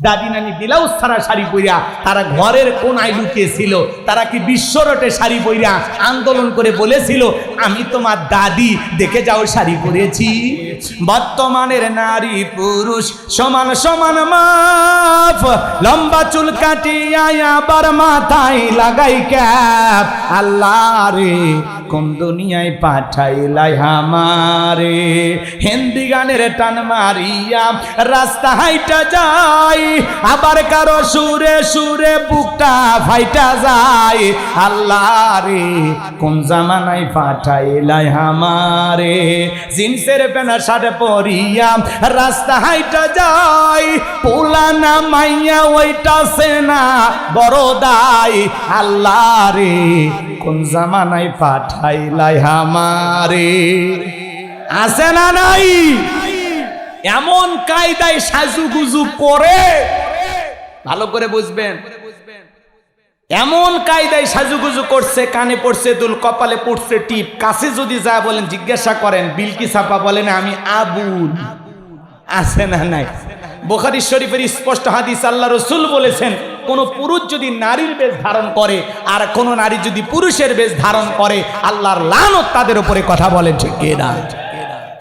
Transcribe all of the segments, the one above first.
দাদি নানি ব্লাউজ ছাড়া শাড়ি পইরা তারা ঘরের কোনায় লুকিয়েছিল। তারা কি বিশ্বরটে শাড়ি পইরা আন্দোলন করে বলেছিল, আমি তোমার দাদি, দেখে যাও শাড়ি পরেছি। বর্তমানের নারী পুরুষ সমান সমান মাপ, লম্বা চুল কাটিয়া আবার মাথায় লাগাই ক্যাপ। আল্লাহ রে কোন দুনিয়ায় পাঠাইলাই আমারে, হিন্দি গানের টান মারিয়া রাস্তা হাইটা যায়, আবার কারো সুরে সুরে বুকটা ফাইটা যায়। আল্লাহ রে কোন জামানায় পাঠাইলাই আমারে, জিন্সের প্যান্ট শার্ট পরিয়া রাস্তা হাইটা যায়, পোলানা মাইয়া ওইটা সেনা বড় দায়। আল্লাহ রে কোন জামানায় পাঠাইলাই আমারে। আছে না নাই? এমন কায়দায় সাজুগুজু করে, ভালো করে বুঝবেন, এমন কায়দায় সাজুগুজু করছে, কানে পড়ছে দুল, কপালে পড়ছে টিপ, কাছে যদি যা বলেন জিজ্ঞাসা করেন বিলকিস আপা বলেন আমি আবুল। আছে না নাই? বুখারী শরীফের স্পষ্ট হাদিস, আল্লাহ রাসূল বলেছেন, কোন পুরুষ যদি নারীর বেশ ধারণ করে আর কোন নারী যদি পুরুষের বেশ ধারণ করে, আল্লাহর লানত তাদের উপরে। কথা বলেন ঠিক কিনা?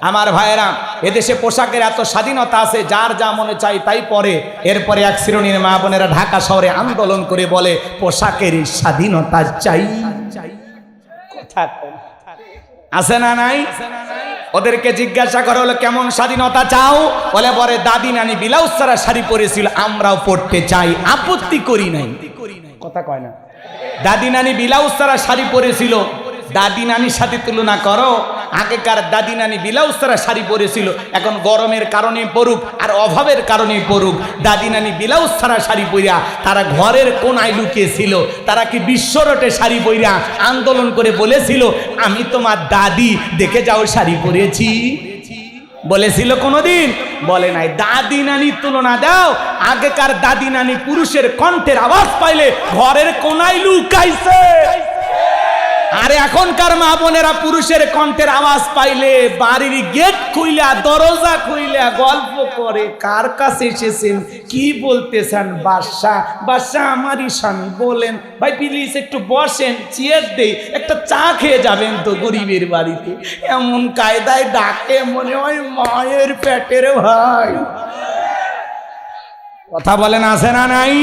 আমার ভাইয়েরা, এদেশে পোশাকের এত স্বাধীনতা আছে, যার যা মনে চাই তাই পরে। এরপরে এক শ্রেণীর মা বোনেরা ঢাকা শহরে আন্দোলন করে বলে পোশাকের স্বাধীনতা চাই। আছে না নাই? ওদেরকে জিজ্ঞাসা করা হলো কেমন স্বাধীনতা চাও? বলে পরে দাদি নানি ব্লাউজ ছাড়া শাড়ি পরেছিল, আমরাও পরতে চাই, আপত্তি করি নাই। কথা কয় না? দাদি নানি ব্লাউজ ছাড়া শাড়ি পরেছিল, দাদি নানির সাথে তুলনা করো। আগেকার দাদি নানি ব্লাউজ ছাড়া শাড়ি পরেছিল, এখন গরমের কারণে পরুক আর অভাবের কারণে পরুক, দাদি নানি ব্লাউজ ছাড়া শাড়ি পইরা তারা ঘরের কোনায় লুকিয়েছিল। তারা কি বিশ্বরটে শাড়ি পইরা আন্দোলন করে বলেছিল, আমি তোমার দাদি, দেখে যাও শাড়ি পরেছি? বলেছিল কোনোদিন? বলে নাই। দাদি নানির তুলনা দাও। আগেকার দাদি নানি পুরুষের কণ্ঠের আওয়াজ পাইলে ঘরের কোনায় লুকাইছে, আর এখনকার মা বোনেরা পুরুষের কণ্ঠের আওয়াজ পাইলে বাড়ির গেট খুইলা দরজা খুইলা গল্প করে, কার কাছে এসেছেন, কি বলতেছেন? বাদশা, বাদশা আমারই স্বামী, বলেন ভাই প্লিজ একটু বসেন, চেয়ার দেই, একটা চা খেয়ে যাবেন তো গরিবের বাড়িতে। এমন কায়দায় ডাকে মনে হয় মায়ের পেটের ভাই। কথা বলেন আছে না নাই?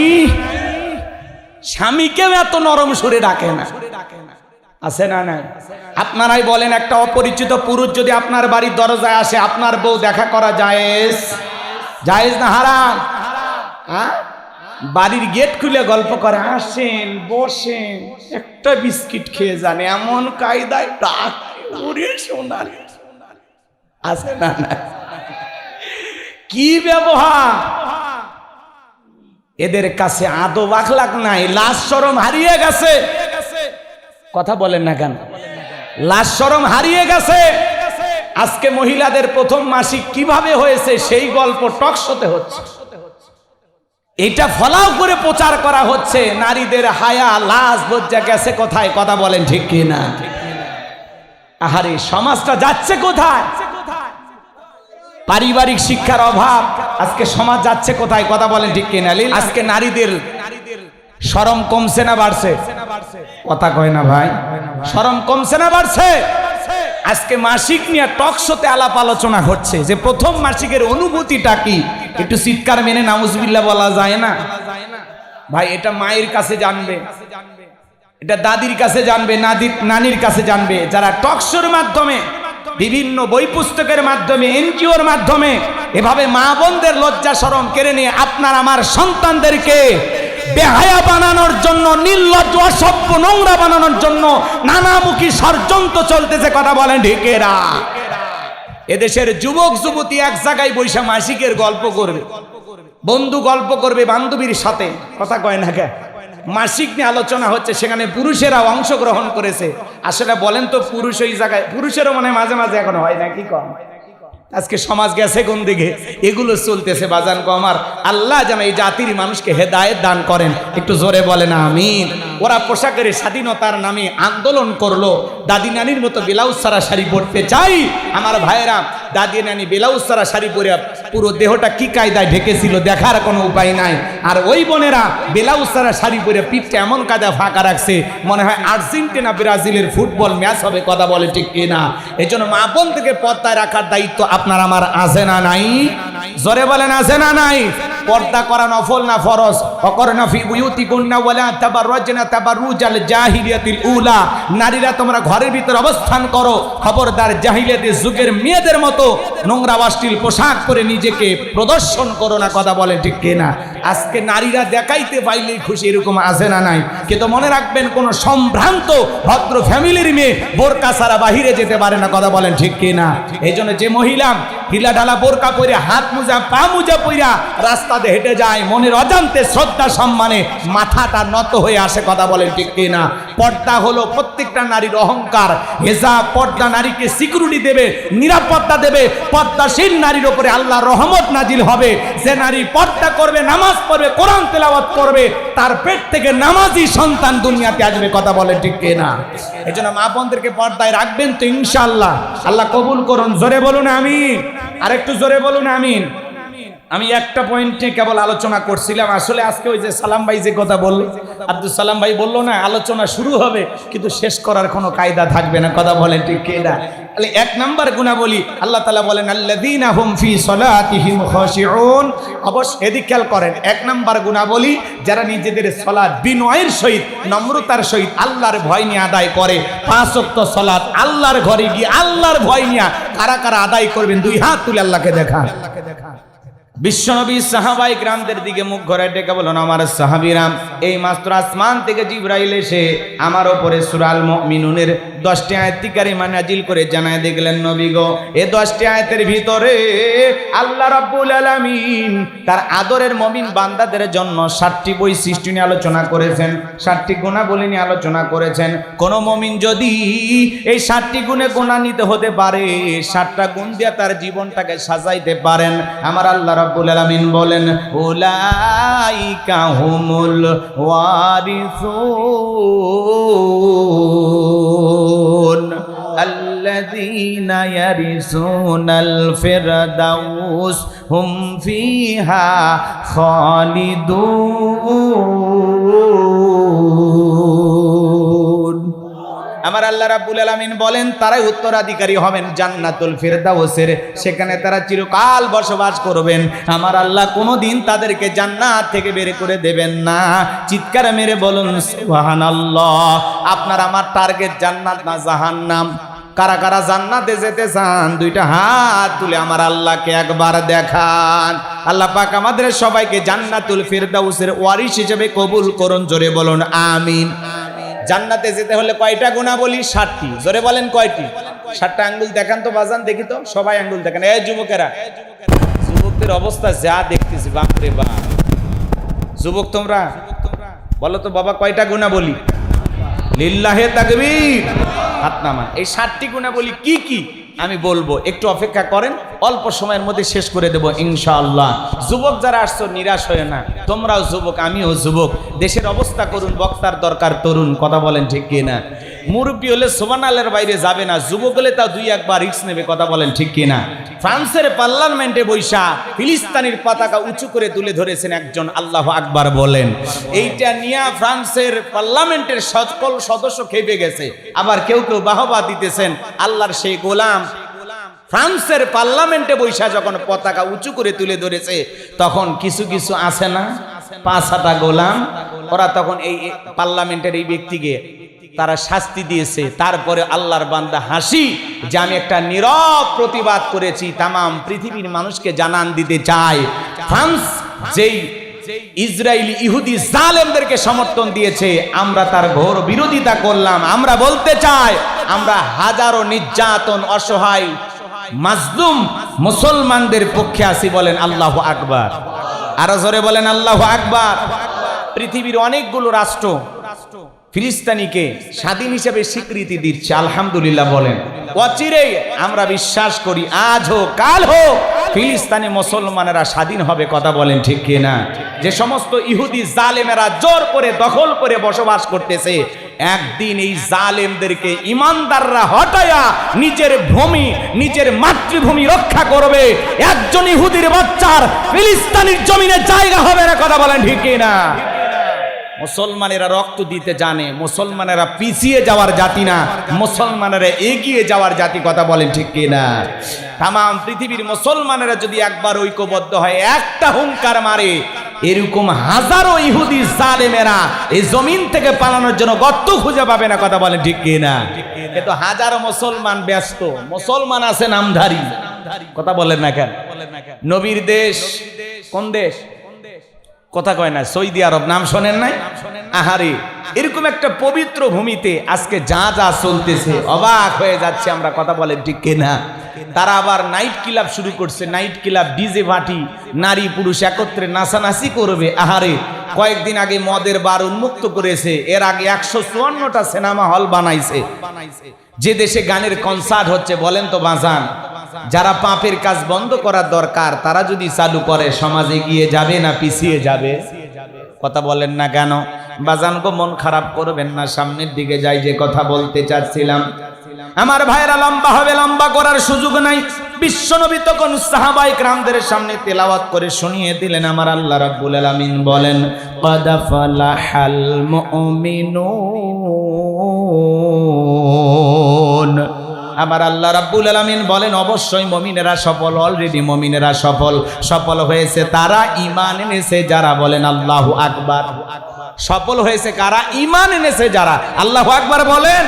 স্বামীকেও এত নরম সুরে ডাকে না। আছে না নাই? আপনারাই বলেন, একটা অপরিচিত পুরুষ যদি আপনার বাড়ির দরজায় আসে, আপনার বউ দেখা করা জায়েজ? জায়েজ না হারাম? বাড়ির গেট খুলে গল্প করে, আসেন বসেন, একটা বিস্কিট খেয়ে যান, এমন কায়দায় ডাক করে শোনার। আছে না নাই? কি ব্যবহার! এদের কাছে আদব আখলাক নাই, লাজ শরম হারিয়ে গেছে। কথা বলেন না কেন? লাজ শরম হারিয়ে গেছে। আজকে মহিলাদের প্রথম মাসিক কিভাবে হয়েছে সেই গল্প টক শোতে হচ্ছে, এটা ফলাও করে প্রচার করা হচ্ছে। নারীদের হায়া লাজ লজ্জা গেছে কোথায়? কথা বলেন ঠিক কি না? আহারে সমাজটা যাচ্ছে কোথায়? পারিবারিক শিক্ষার অভাব, আজকে সমাজ যাচ্ছে কোথায়? কথা বলেন ঠিক কি না? আজকে নারীদের শরম কমছে না বাড়ছে? কথা কয় না ভাই? শরম কমছে না বাড়ছে? আজকে মাসিক নিয়ে টক শোতে আলাপ আলোচনা হচ্ছে যে প্রথম মাসিকের অনুভূতিটা কি। একটু চিৎকার মেনে নাউজুবিল্লাহ বলা যায় না ভাই? এটা মায়ের কাছে জানবে, এটা দাদির কাছে জানবে, নানির কাছে জানবে। যারা টক শোর মাধ্যমে, বিভিন্ন বই পুস্তকের মাধ্যমে, এনজিওর মাধ্যমে এভাবে মা বোনদের লজ্জা শরম কেড়ে নিয়ে আপনার আমার সন্তানদেরকে বেহায়া বানানোর জন্য, নির্লজ্জ অসভ্য নোংরা বানানোর জন্য নানামুখী ষড়যন্ত্র চলতেছে। কথা বলেন ঢেকেরা? এদেশের যুবক যুবতী এক জায়গায় বৈশা মাসিকের গল্প করবে, বন্ধু গল্প করবে বান্ধবীর সাথে। কথা কয় না কে? মাসিক নিয়ে আলোচনা হচ্ছে, সেখানে পুরুষেরা অংশগ্রহণ করেছে। আসলে বলেন তো, পুরুষ ওই জায়গায়, পুরুষেরও মানে মাঝে মাঝে এখন হয় না, কি কম? আজকে সমাজ গেছে কোন দিকে? এগুলো চলতেছে বাজান কো আমার। আল্লাহ যেন এই জাতির মানুষকে হেদায়েত দান করেন। একটু জোরে বলেন আমিন। ওরা পোশাকের স্বাধীনতার নামে আন্দোলন করলো। দাদি নানির মতো ব্লাউজ ছাড়া শাড়ি পরতে চাই। আমার ভাইয়েরা, দাদি নানি ব্লাউজ ছাড়া শাড়ি পরে পুরো দেহটা কি কায়দায় ঢেকেছিল দেখার কোনো উপায় নাই। আর ওই বোনেরা ব্লাউজ ছাড়া শাড়ি পরে পিঠটা এমন কায়দায় ফাঁকা রাখছে, মনে হয় আর্জেন্টিনা ব্রাজিলের ফুটবল ম্যাচ হবে। কথা বলে ঠিক কিনা? এই জন্য মা বোন থেকে পর্দায় রাখার দায়িত্ব আপনার আমার আছে না নাই? জোরে বলেন আছে না নাই? পর্দা করা নফল না ফরজ? অকরনা ফি বুয়ুতিকুন্না ওয়ালা তাবাররাজনা তাবাররুজাল জাহিলিয়াতিল উলা। নারীরা তোমরা ঘরের ভিতর অবস্থান করো, খবরদার জাহিলিয়াতের যুগের মেয়েদের মতো নোংরা অশ্লীল পোশাক পরে নিজেকে প্রদর্শন করো না। কথা বলে ঠিক কিনা? আজকে নারীরা দেখাইতে পাইলেই খুশি, এরকম আছে না নাই? কিন্তু মনে রাখবেন, কোন সম্ভ্রান্ত ভদ্র ফ্যামিলির মেয়ে বোরকা ছাড়া বাহিরে যেতে পারে না। কথা বলেন ঠিক কিনা? এই জন্য যে মহিলা ঢিলা ঢালা বোরকা পরে হাত মোজা পা মোজা পইরা রাস্তাতে হেঁটে যায়, মনের অজান্তে শ্রদ্ধা সম্মানে মাথাটা নত হয়ে আসে। কথা বলেন ঠিক কিনা? পর্দা হলো প্রত্যেকটা নারীর অহংকার। হেজাব, পর্দা নারীকে সিকিউরিটি দেবে, নিরাপত্তা দেবে। পর্দাশীল নারীর উপরে আল্লাহর রহমত নাজিল হবে। যে নারী পর্দা করবে, নামাজ পড়বে, কোরআন তেলাওয়াত করবে, তার পেট থেকে নামাজি সন্তান দুনিয়াতে আসবে। কথা বলেন ঠিক কিনা? এই জন্য মা বোনদেরকে পর্দায় রাখবেন তো ইনশাআল্লাহ। আল্লাহ কবুল করুন। জোরে বলুন আমিন। আরেকটু জোরে বলুন আমিন। আমি একটা পয়েন্টে কেবল আলোচনা করছিলাম। আসলে আজকে ওই যে সালাম ভাই যে কথা বলল, আব্দুল সালাম ভাই বললো না, আলোচনা শুরু হবে কিন্তু শেষ করার কোনো কায়দা থাকবে না। কথা বলেন ঠিক কিনা? তাহলে এক নাম্বার গুণাবলী আল্লাহ তাআলা বলেন আল্লাযীনা হুম ফি সলাতিহিম খাশিউন। অবশ্য এদিক খেয়াল করেন, এক নাম্বার গুণাবলী যারা নিজেদের সালাত বিনয়ের সহিত, নম্রতার সহিত আল্লাহর ভয় নিয়ে আদায় করে। 5 ওয়াক্ত সালাত আল্লাহর ঘরে গিয়ে আল্লাহর ভয় নিয়ে কারা কারা আদায় করবেন? 2 হাত তুলে আল্লাহকে দেখান। বিশ্বনবী সাহাবায়ে কিরামদের দিকে মুখ ঘুরে ডেকে বলেন, আমার সাহাবীরা, এই মাত্র আসমান থেকে জিবরাইল এসে আমার উপরে সূরা আল মুমিনুনের 10টি আয়াত কারিমা নাজিল করে জানায় দেখলেন, নবী গো, এই 10টি আয়াতের ভিতরে আল্লাহ রাব্বুল আলামিন তার আদরের মুমিন বান্দাদের জন্য 7টি বৈশিষ্ট্য নিয়ে আলোচনা করেছেন, 7টি গুণাবলী নিয়ে আলোচনা করেছেন। কোন মুমিন যদি এই 7টি গুণে গুণান্বিত হতে পারে, 7টা গুণ দিয়ে তার জীবনটাকে সাজাইতে পারেন, আমার আল্লাহ রাব্বুল আলামিন বলেন, উলাইকা হুমুল ওয়ারিসুন আল্লাযীনা ইয়ারিসুনাল ফিরদাউস হুম ফিহা খালিদুন। আমার আল্লাহ রাব্বুল আলামিন বলেন, তারাই উত্তরাধিকারী হবেন জান্নাতুল ফিরদাউসের, সেখানে তারা চিরকাল বসবাস করবেন। আমার আল্লাহ কোনোদিন তাদেরকে জান্নাত থেকে বের করে দেবেন না। চিৎকার মেরে বলুন সুবহানাল্লাহ। আপনার আমার টার্গেট জান্নাত না জাহান্নাম? কারা কারা জান্নাতে যেতে চান? 2টা হাত তুলে আমার আল্লাহকে একবার দেখান। আল্লাহ পাক আমাদের সবাইকে জান্নাতুল ফিরদাউসের ওয়ারিস হিসেবে কবুল করুন। জোরে বলুন আমিন। জান্নাতে যেতে হলে কয়টা গুণাবলী? 7টি। জোরে বলেন কয়টি? 7টা আঙ্গুল দেখান তো বাজান, দেখি তো সবাই আঙ্গুল দেখান। এই যুবকেরা, যুবকদের অবস্থা যা দেখতেছি, বাপরে বাপ। যুবক তোমরা বলো তো বাবা, কয়টা গুণাবলী? লিল্লাহে তাকবীর। হাত নামান। এই 7টি গুণাবলী কি কি আমি বলবো, একটু অপেক্ষা করেন, অল্প সময়ের মধ্যে শেষ করে দেব ইনশাআল্লাহ। যুবক যারা আসছো নিরাশ হয় না, তোমরাও যুবক, আমিও যুবক। দেশের অবস্থা করুন, বক্তার দরকার তরুণ। কথা বলেন ঠিক কিনা? মুরব্বী হলে সুবহানাল্লাহর বাইরে যাবে না, যুবক হলে তা 2-1 রিস্ক নেবে। কথা বলেন ঠিক কিনা? ফ্রান্সের পার্লামেন্টে বৈশা ফিলিস্তিনের পতাকা উঁচু করে তুলে ধরেছেন একজন, আল্লাহু আকবার বলেন। এইটা নিয়ে ফ্রান্সের পার্লামেন্টের সকল সদস্য খেপে গেছে, আবার কেউ কেউ বাহবা দিতেছেন। আল্লাহর সেই গোলাম ফ্রান্সের পার্লামেন্টে বৈশা যখন পতাকা উঁচু করে তুলে ধরেছে, তখন কিছু কিছু আছে না 5-6টা গোলাম, ওরা তখন এই পার্লামেন্টের এই ব্যক্তিকে তারা শাস্তি দিয়েছে। তারপরে আল্লাহর বান্দা হাসি যে আমি একটা নীরব প্রতিবাদ করেছি, তামাম পৃথিবীর মানুষকে জানান দিতে চাই, ফ্রান্স যেই ইসরায়েলি ইহুদি জালেমদেরকে সমর্থন দিয়েছে, আমরা তার ঘোর বিরোধিতা করলাম। আমরা বলতে চাই, আমরা হাজারো নির্যাতন, অসহায় মাজলুম মুসলমানদের পক্ষে আছি। বলেন আল্লাহু আকবার। আরো জোরে বলেন আল্লাহু আকবার। পৃথিবীর অনেকগুলো রাষ্ট্র ফিলিস্তিনিকে স্বাধীন হিসেবে স্বীকৃতি দিচ্ছে, আলহামদুলিল্লাহ বলেন। অচিরেই আমরা বিশ্বাস করি আজ হোক কাল হোক ফিলিস্তিনি মুসলমানেরা স্বাধীন হবে, কথা বলেন ঠিক কিনা? যে সমস্ত ইহুদি জালেমেরা জোর করে দখল করে বসবাস করতেছে, একদিন এই জালেমদেরকে ইমানদাররা হটায়া নিজের ভূমি নিজের মাতৃভূমি রক্ষা করবে। একজন ইহুদির বাচ্চার ফিলিস্তিনের জমিনে জায়গা হবে না, কথা বলেন ঠিক কিনা? মুসলমানেরা রক্ত দিতে জানে, মুসলমানেরা পিছিয়ে যাওয়ার জাতি না, মুসলমানেরা এগিয়ে যাওয়ার জাতি, কথা বলেন ঠিক কিনা? তাম পৃথিবীর মুসলমানেরা যদি একবার ঐক্যবদ্ধ হয়, একটা হুঙ্কার মারে, এরকম হাজারো ইহুদি জালেমেরা এই জমিন থেকে পালানোর জন্য গর্ত খুঁজে পাবে না, কথা বলেন ঠিক কিনা? কিন্তু হাজারো মুসলমান ব্যস্ত, মুসলমান আছে নামধারী, কথা বলেন না কেন? নবীর দেশ কোন দেশ? কথা কয় না, সৌদি আরব, নাম শোনেন নাই? আহারে, এরকম একটা পবিত্র ভূমিতে আজকে যা যা চলতেছে অবাক হয়ে যাচ্ছে আমরা, কথা বলেন ঠিক কিনা? তারা আবার নাইট ক্লাব শুরু করছে, নাইট ক্লাব, ডিজে পার্টি, নারী পুরুষ একত্রে নাচানাচি করবে। আহারে, কয়েকদিন আগে মদের বার উন্মুক্ত করেছে, এর আগে 154টা সিনেমা হল বানাইছে। যে দেশে গানের কনসার্ট হচ্ছে, বলেন তো বাজান, যারা পাপের কাজ বন্ধ করার দরকার তারা যদি চালু করে সমাজ এগিয়ে যাবে না পিছিয়ে যাবে? কথা বলেন না কেন? বাজান গো, মন খারাপ করবেন না, সামনের দিকে যাই। যে কথা বলতে চাচ্ছিলাম, আমার ভাইরা, লম্বা হবে, লম্বা করার সুযোগ নাই। বিশ্বনবী তখন সাহাবায়ে কেরামদের সামনে তেলাওয়াত করে শুনিয়ে দিলেন, আমার আল্লাহ রাব্বুল আলামিন বলেন, ক্বাদ ফালাহাল মুমিনুন। আমার আল্লাহ রাব্বুল আলামিন বলেন, অবশ্যই মুমিনেরা সফল, অলরেডি মুমিনেরা সফল। সফল হয়েছে তারা ঈমান এনেছে যারা, বলেন আল্লাহু আকবার। সফল হয়েছে কারা? ঈমান এনেছে যারা। আল্লাহু আকবার বলেন।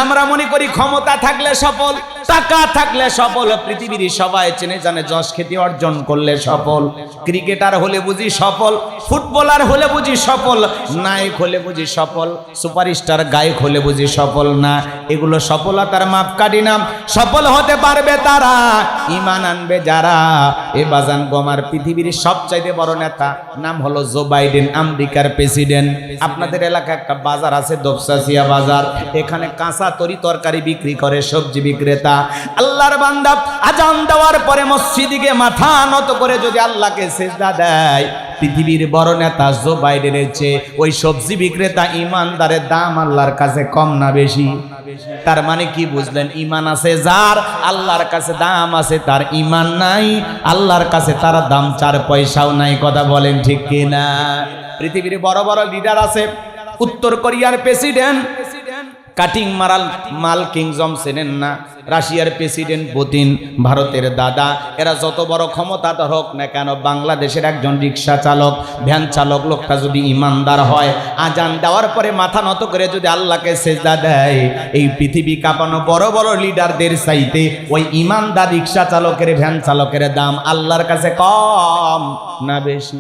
আমরা মনে করি ক্ষমতা থাকলে সফল, টাকা থাকলে সফল, পৃথিবীর সবাই চেনে জানে যশ খ্যাতি অর্জন করলে সফল, ক্রিকেটার হলে বুঝি সফল, ফুটবলার হলে বুঝি সফল, নায়ক হলে বুঝি সফল, সুপারস্টার গায়ক হলে বুঝি সফল না। এগুলো সফলতার মাপকাঠি না। সফল হতে পারবে তারা ঈমান আনবে যারা। এ বাজান গোমার পৃথিবীর সবচাইতে বড় নেতা নাম হলো জো বাইডেন, আমেরিকার প্রেসিডেন্ট। আপনাদের এলাকায় একটা বাজার আছে দোপসাসিয়া বাজার, এখানে কাঁচা তরি তরকারি বিক্রি করে সবজি বিক্রেতা। আল্লাহর বান্দা আজান দেওয়ার পরে মসজিদে গিয়ে মাথা নত করে যদি আল্লাহকে সিজদা দেয়, পৃথিবীর বড় নেতা জো বাইডেনের চেয়ে ওই সবজি বিক্রেতা ইমানদারের দাম আল্লাহর কাছে কম না বেশি? তার মানে কি বুঝলেন? ঈমান আছে যার, আল্লাহর কাছে দাম আছে তার। ঈমান নাই, আল্লাহর কাছে তার দাম 4 পয়সাও নাই, কথা বলেন ঠিক কিনা? পৃথিবীর বড় বড় লিডার আছে। উত্তর কোরিয়ার প্রেসিডেন্ট কাটিং মারাল মাল কিংজম চেনেন না? রাশিয়ার প্রেসিডেন্ট পুতিন, ভারতের দাদা, এরা যত বড় ক্ষমতাধর হোক না কেন, বাংলাদেশের একজন রিক্সা চালক, ভ্যান চালক লোকটা যদি ইমানদার হয়, আজান দেওয়ার পরে মাথা নত করে যদি আল্লাহকে সেজদা দেয়, এই পৃথিবী কাঁপানো বড় বড় লিডারদের চাইতে ওই ইমানদার রিক্সা চালকের, ভ্যান চালকের দাম আল্লাহর কাছে কম না বেশি?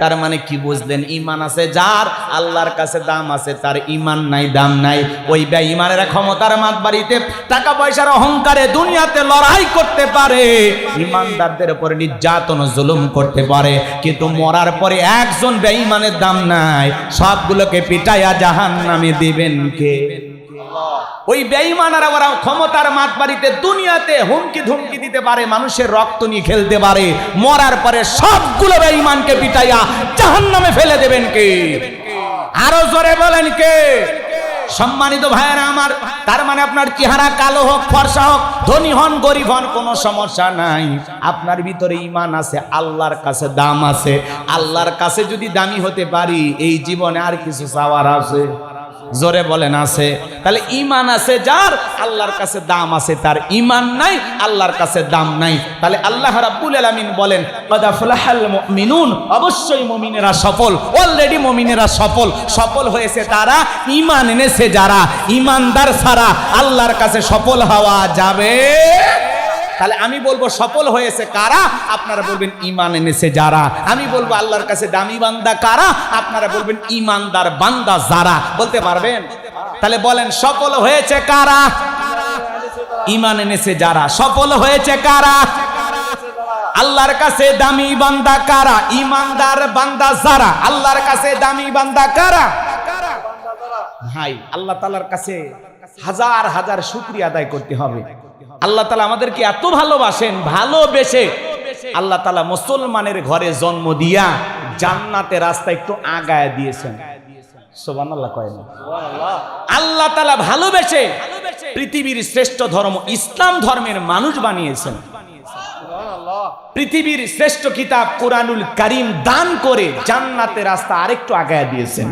তার মানে কি বুঝলেন? ঈমান আছে যার, আল্লাহর কাছে দাম আছে তার। ঈমান নাই, দাম নাই। ওই বেঈমানেরা ক্ষমতার মাতবাড়িতে, টাকা পয়সার অহংকারে দুনিয়াতে লড়াই করতে পারে, ঈমানদারদের উপরে নির্যাতন জুলুম করতে পারে, কিন্তু মরার পরে একজন বেঈমানের দাম নাই। সবগুলোকে পিটাইয়া জাহান্নামে দিবেন কে? ওই বেঈমানেরা ওরা ক্ষমতার মাতবাড়িতে দুনিয়াতে হুমকি ধুমকি দিতে পারে, মানুষের রক্ত নিয়ে খেলতে পারে, মরার পরে সবগুলো বেঈমানকে পিটাইয়া জাহান্নামে ফেলে দেবেন কে? আরো জোরে বলেন কে? সম্মানিত ভাইয়েরা আমার, তার মানে আপনার চেহারা কালো হোক, ফর্সা হোক, ধনী হন, গরিব হন, কোনো সমস্যা নাই। আপনার ভিতরে ঈমান আছে, আল্লাহর কাছে দাম আছে। আল্লাহর কাছে যদি দামি হতে পারি, এই জীবনে আর কিছু চাওয়ার আছে? জোরে বলেন আছে? তাহলে ঈমান আছে যার, আল্লাহর কাছে দাম আছে তার। ঈমান নাই, আল্লাহর কাছে দাম নাই। তাহলে আল্লাহ রাব্বুল আলামিন বলেন, ক্বাদ আফলাহাল মুমিনুন, অবশ্যই মুমিনেরা সফল, অলরেডি মুমিনেরা সফল। সফল হয়েছে তারা ঈমান এনেছে যারা। ঈমানদার ছাড়া আল্লাহর কাছে সফল হওয়া যাবে? তাহলে আমি বলবো সফল হয়েছে কারা, আপনারা বলবেন ঈমান এনেছে যারা। আমি বলবো আল্লাহর কাছে দামি বান্দা কারা, আপনারা বলবেন ঈমানদার বান্দা যারা। বলতে পারবেন? তাহলে বলেন সফল হয়েছে কারা? ঈমান এনেছে যারা। সফল হয়েছে কারা? আল্লাহর কাছে দামি বান্দা কারা? ঈমানদার বান্দা যারা। আল্লাহর কাছে দামি বান্দা কারা? ভাই আল্লাহ তাআলার কাছে হাজার হাজার শুকরিয়া আদায় করতে হবে। আল্লাহ তাআলা আমাদেরকে এত ভালোবাসেন, ভালোবেসে আল্লাহ তাআলা মুসলমানের ঘরে জন্ম দিয়া জান্নাতের রাস্তা একটু আগায় দিয়েছেন। সুবহানাল্লাহ কয় না? আল্লাহ তাআলা ভালোবেসে পৃথিবীর শ্রেষ্ঠ ধর্ম ইসলাম ধর্মের মানুষ বানিয়েছেন। পৃথিবীর শ্রেষ্ঠ কিতাব কোরআনুল কারীম দান করে জান্নাতের রাস্তা আরেকটু আগায় দিয়েছেন।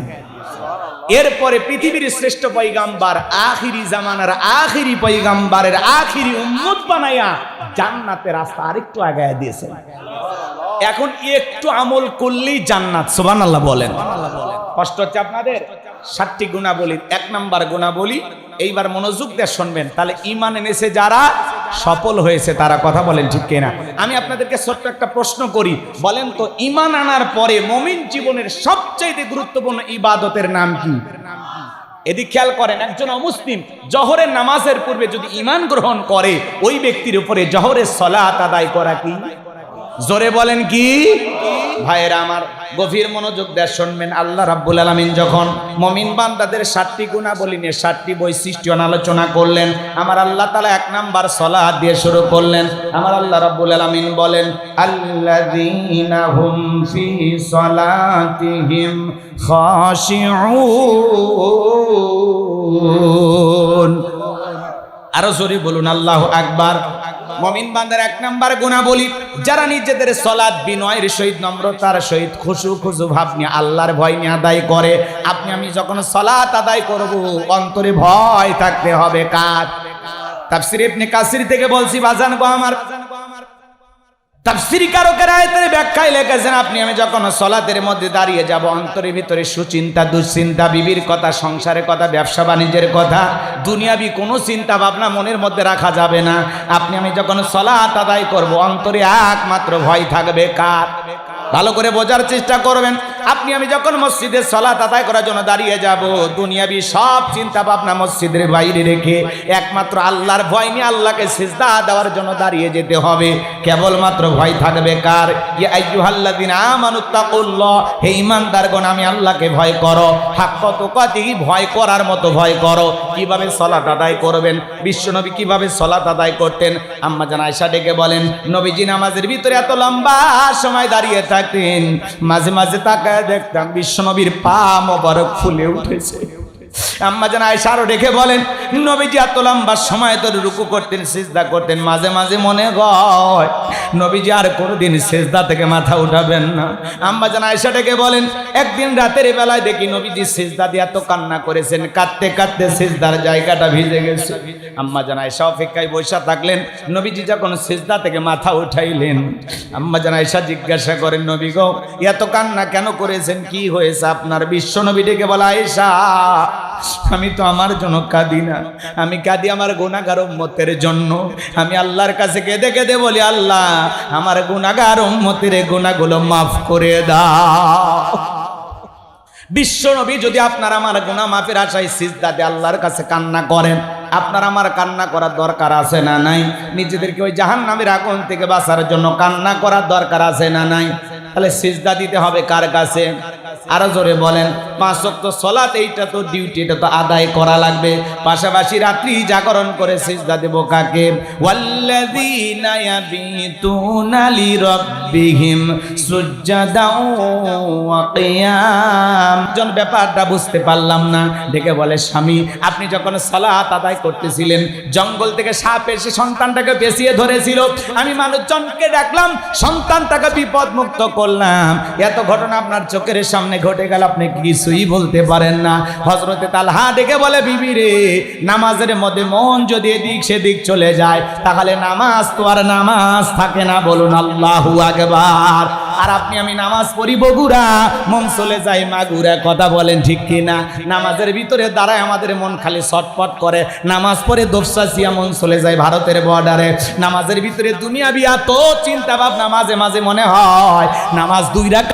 এরপরে পৃথিবীর শ্রেষ্ঠ পয়গাম্বার আখিরি জামানার আখিরি পয়গাম্বারের আখিরি উম্মত বানায়া জান্নাতের রাস্তা আরেকটু আগায় দিয়েছেন। এখন একটু আমল করলেই জান্নাত। সুবহানাল্লাহ বলেন। কষ্ট হচ্ছে আপনাদের? 7টি গুণাবলী, 1 নাম্বার গুণাবলী, এইবার মনোযোগ দিয়ে শুনবেন, তাহলে ঈমান এনেছে যারা সফল হয়েছে তারা। কথা বলেন ঠিক কিনা? আমি আপনাদেরকে ছোট্ট একটা প্রশ্ন করি, বলেন তো ঈমান আনার পরে মুমিন জীবনের সবচেয়ে গুরুত্বপূর্ণ ইবাদতের নাম কি? এদিকে খেয়াল করেন, একজন অমুসলিম জোহরের নামাজের পূর্বে যদি ঈমান গ্রহণ করে ওই ব্যক্তির উপরে জোহরের সালাত আদায় করা কি? জোরে বলেন কি? ভাইয়েরা আমার গভীর মনোযোগ দিয়ে শুনবেন। আল্লাহ রাব্বুল আলামিন যখন মুমিন বান্দাদের 7টি গুণাবলী নিয়ে 7টি বৈশিষ্ট্য আলোচনা করলেন, আমার আল্লাহ তাআলা 1 নাম্বার সালাত দিয়ে শুরু করলেন। আমার আল্লাহ রাব্বুল আলামিন বলেন, আল্লাযীনা হুম ফি সালাতিহিম খাশিউন। আরো জোরে বলুন আল্লাহু আকবার। মুমিন বান্দার 1 নাম্বার গুণাবলী, যারা নিজেদের সালাত বিনয়ের সহিত নম্রতার সহিত খুশু ভাব নিয়ে আল্লাহর ভয় নিয়ে আদায় করে। আপনি আমি যখন সালাত আদায় করব অন্তরে ভয় থাকতে হবে কার? তাফসীর ইবনে কাসির থেকে বলছি বাজান গো আমার, তাফসীর কারকের আয়াতের ব্যাখ্যায় লিখেছেন, আপনি আমি যখন সালাতের মধ্যে দাঁড়িয়ে যাব অন্তরের ভিতরে সুচিন্তা, দুশ্চিন্তা, বিবির কথা, সংসারের কথা, ব্যবসা বাণিজ্যের কথা, দুনিয়াবি কোনো চিন্তা ভাবনা মনের মধ্যে রাখা যাবে না। আপনি আমি যখন সালাত আদায় করব অন্তরে একমাত্র ভয় থাকবে কার? ভালো করে বোঝার চেষ্টা করবেন। আপনি আমি যখন মসজিদে সালাত আদায় করার জন্য দাঁড়িয়ে যাব দুনিয়াবি সব চিন্তা ভাবনা মসজিদের বাইরে রেখে একমাত্র আল্লাহর ভয় নিয়ে আল্লাহকে সিজদা দেওয়ার জন্য দাঁড়িয়ে যেতে হবে। কেবলমাত্র ভয় থাকবে কার? ইয়া আইয়ুহাল্লাযিনা আমানুত্তাকুল্লাহ, হে ঈমানদারগণ আমি আল্লাহকে ভয় করো। হাক্কা তুকাতিহি, ভয় করার মতো ভয় করো। কিভাবে সালাত আদায় করবেন? বিশ্বনবী কিভাবে সালাত আদায় করতেন? আম্মা জান আয়েশা ডেকে বলেন, নবীজি নামাজের ভিতরে এত লম্বা সময় দাঁড়িয়ে থাকতেন, মাঝে মাঝে তাকায় দেখতাম বিশ্বনবীর পা মোবারক ফুলে উঠেছে। আম্মা জান আয়েশা আরো ডেকে বলেন, নবীজি এত লম্বা সময় ধরে রুকু করতেন, সিজদা করতেন, মাঝে মাঝে মনে হয় নবীজি আর কোনোদিন সিজদা থেকে মাথা উঠাবেন না। আম্মা জান আয়েশা ডেকে বলেন, একদিন রাতের বেলায় দেখি নবীজি সিজদা দিয়ে এত কান্না করেছেন, কাঁদতে কাঁদতে সিজদার জায়গাটা ভিজে গেছে। আম্মা জান আয়েশা অপেক্ষায় বসে থাকলেন। নবীজি যখন সিজদা থেকে মাথা উঠাইলেন, আম্মা জান আয়েশা জিজ্ঞাসা করেন, নবী গো এত কান্না কেন করেছেন? কি হয়েছে আপনার? বিশ্ব নবী ডেকে বলে, আয়েশা আমি তো আমার জন্য কাঁদি না, আমি কাঁদি আমার গুনাহগার উম্মতের জন্য। আমি আল্লাহর কাছে কেঁদে কেঁদে বলি, আল্লাহ আমার গুনাহগার উম্মতের গুনাহগুলো মাফ করে দাও। বিশ্ব নবী যদি আপনার আমার গুনাহ মাফের আশায় সিজদা দিয়ে আল্লাহর কাছে কান্না করেন, আপনার আমার কান্না করার দরকার আছে না নাই? নিজেদেরকে ওই জাহান্নামের আগুন থেকে বাঁচার জন্য কান্না করার দরকার আছে না নাই? তাহলে সিজদা দিতে হবে কার কাছে? আরো জোরে বলেন। 5 ওয়াক্ত সালাত, এইটা তো ডিউটি, এটা তো আদায় করা লাগবে। পাশাপাশি রাত্রি জাগরণ করে সিজদা দেব কাকে? ওয়াল্লাযীনা ইয়াবিতুনা লিরাব্বিহিম সুজদাও ওয়া কিয়াম। জন ব্যাপারটা বুঝতে পারলাম না, দেখে বলে, স্বামী আপনি যখন সালাত আদায় করতেছিলেন জঙ্গল থেকে সাপ এসে সন্তানটাকে পেঁচিয়ে ধরেছিল, আমি মানুষজনকে ডাকলাম, সন্তানটাকে বিপদ মুক্ত করলাম। এত ঘটনা আপনার চোখের সামনে ঘটে গেল, আপনি কিছুই বলতে পারেন না। হযরতে তালহা ডেকে বলে, বিবি রে, নামাজের মধ্যে মন যদি এদিক সেদিক চলে যায় তাহলে নামাজ তো আর নামাজ থাকে না। বলুন আল্লাহু আকবার। আর আপনি আমি নামাজ পড়ি বগুড়া, মন চলে যায় মাগুরা। কথা বলেন ঠিক কিনা? নামাজের ভিতরে দাঁড়ায় আমাদের মন খালি ছটফট করে, নামাজ পড়ে দোপসাসিয়া মন চলে যায় ভারতের বর্ডারে। নামাজের ভিতরে দুনিয়াবি এত চিন্তা ভাবনা, মাঝে মাঝে মনে হয় নামাজ 2 রাকাত